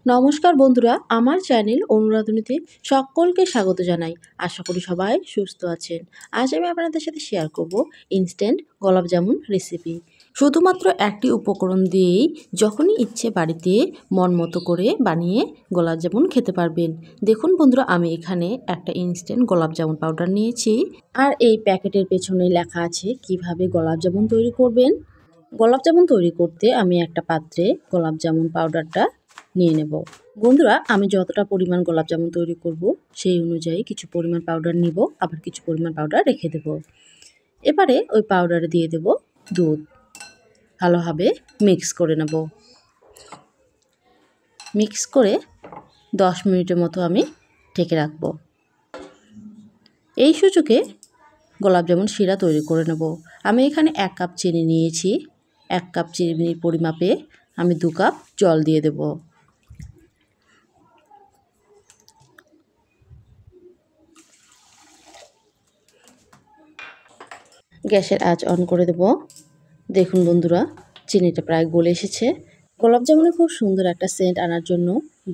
নমস্কার বন্ধুরা, আমার চ্যানেল অনুরাধনীতে সকলকে স্বাগত জানাই। আশা করি সবাই সুস্থ আছেন। আজ আমি আপনাদের সাথে শেয়ার করব ইনস্ট্যান্ট গোলাপ জামুন রেসিপি। শুধুমাত্র একটি উপকরণ দিয়েই যখনই ইচ্ছে বাড়িতে মন মতো করে বানিয়ে গোলাপ জামুন খেতে পারবেন। দেখুন বন্ধুরা, আমি এখানে একটা ইনস্ট্যান্ট গোলাপ জামুন পাউডার নিয়েছি। আর এই প্যাকেটের পেছনে লেখা আছে কিভাবে গোলাপ জামুন তৈরি করবেন। গোলাপ জামুন তৈরি করতে আমি একটা পাত্রে গোলাপ জামুন পাউডারটা নিয়ে নেব। বন্ধুরা, আমি যতটা পরিমাণ গোলাপ জামুন তৈরি করব সেই অনুযায়ী কিছু পরিমাণ পাউডার নিব, আবার কিছু পরিমাণ পাউডার রেখে দেব। এবারে ওই পাউডারে দিয়ে দেব দুধ, ভালোভাবে মিক্স করে নেব। মিক্স করে 10 মিনিটের মতো আমি ঢেকে রাখব। এই সুযোগে গোলাপ জামুন শিরা তৈরি করে নেব। আমি এখানে 1 কাপ চিনি নিয়েছি। 1 কাপ চিনির পরিমাপে আমি 2 কাপ জল দিয়ে দেব। গ্যাসের আঁচ অন করে দেব। দেখুন বন্ধুরা, চিনিটা প্রায় গলে এসেছে। গোলাপ জামুনে খুব সুন্দর একটা সেন্ট আনার জন্য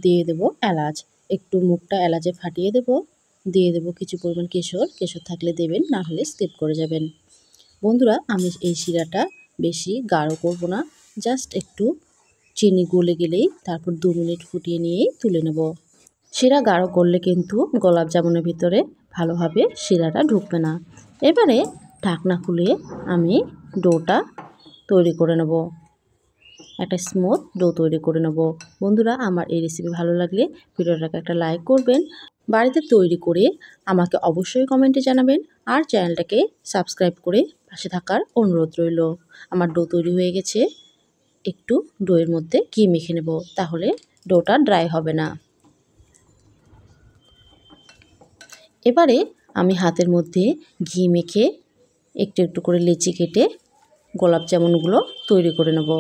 দিয়ে দেব এলাচ। একটু মুখটা এলাচে ফাটিয়ে দেব। দিয়ে দেব কিছু পরিমাণ কেশর। কেশর থাকলে দেবেন, না হলে স্কিপ করে যাবেন। বন্ধুরা, আমি এই শিরাটা বেশি গাঢ় করব না, জাস্ট একটু চিনি গলে গেলেই তারপর 2 মিনিট ফুটিয়ে নিয়েই তুলে নেব। শিরা গাঢ় করলে কিন্তু গোলাপ জামুনের ভিতরে ভালোভাবে শিরাটা ঢুকবে না। এবারে ঢাকনা খুলে আমি ডোটা তৈরি করে নেব। একটা স্মুথ ডো তৈরি করে নেব। বন্ধুরা, আমার এই রেসিপি ভালো লাগলে ভিডিওটাকে একটা লাইক করবেন। বাড়িতে তৈরি করে আমাকে অবশ্যই কমেন্টে জানাবেন। আর চ্যানেলটাকে সাবস্ক্রাইব করে পাশে থাকার অনুরোধ রইল। আমার ডো তৈরি হয়ে গেছে। একটু ডোয়ের মধ্যে ঘি মেখে নেব, তাহলে ডোটা ড্রাই হবে না। এবারে আমি হাতের মধ্যে ঘি মেখে একটু একটু করে লেচি কেটে গোলাপ জামুনগুলো তৈরি করে নেব।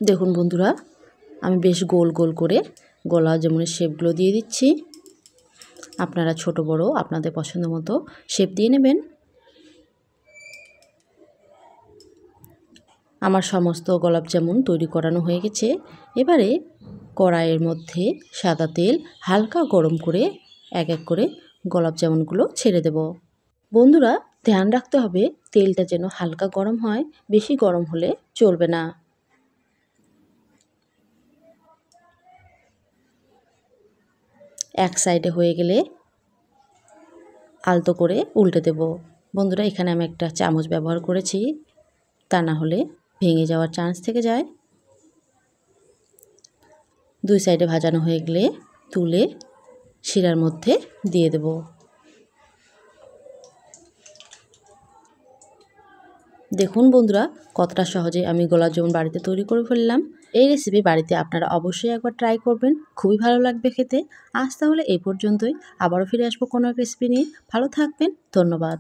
দেখুন বন্ধুরা, আমি বেশ গোল গোল করে গোলাপ জামুনের শেপগুলো দিয়ে দিচ্ছি। আপনারা ছোট বড় আপনাদের পছন্দ মতো শেপ দিয়ে নেবেন। আমার সমস্ত গোলাপ জামুন তৈরি করানো হয়ে গেছে। এবারে কড়াইয়ের মধ্যে সাদা তেল হালকা গরম করে এক এক করে গোলাপ জামুনগুলো ছেড়ে দেব। বন্ধুরা, ধ্যান রাখতে হবে তেলটা যেন হালকা গরম হয়, বেশি গরম হলে চলবে না। এক সাইডে হয়ে গেলে আলতো করে উল্টে দেব। বন্ধুরা, এখানে আমি একটা চামচ ব্যবহার করেছি, তা না হলে ভেঙে যাওয়ার চান্স থেকে যায়। 2 সাইডে ভাজানো হয়ে গেলে তুলে শিরার মধ্যে দিয়ে দেব। দেখুন বন্ধুরা, কতটা সহজে আমি গোলাপ জামুন বাড়িতে তৈরি করে ফেললাম। এই রেসিপি বাড়িতে আপনারা অবশ্যই একবার ট্রাই করবেন, খুবই ভালো লাগবে খেতে। আজ তাহলে এই পর্যন্তই, আবারও ফিরে আসবো কোনো এক রেসিপি নিয়ে। ভালো থাকবেন, ধন্যবাদ।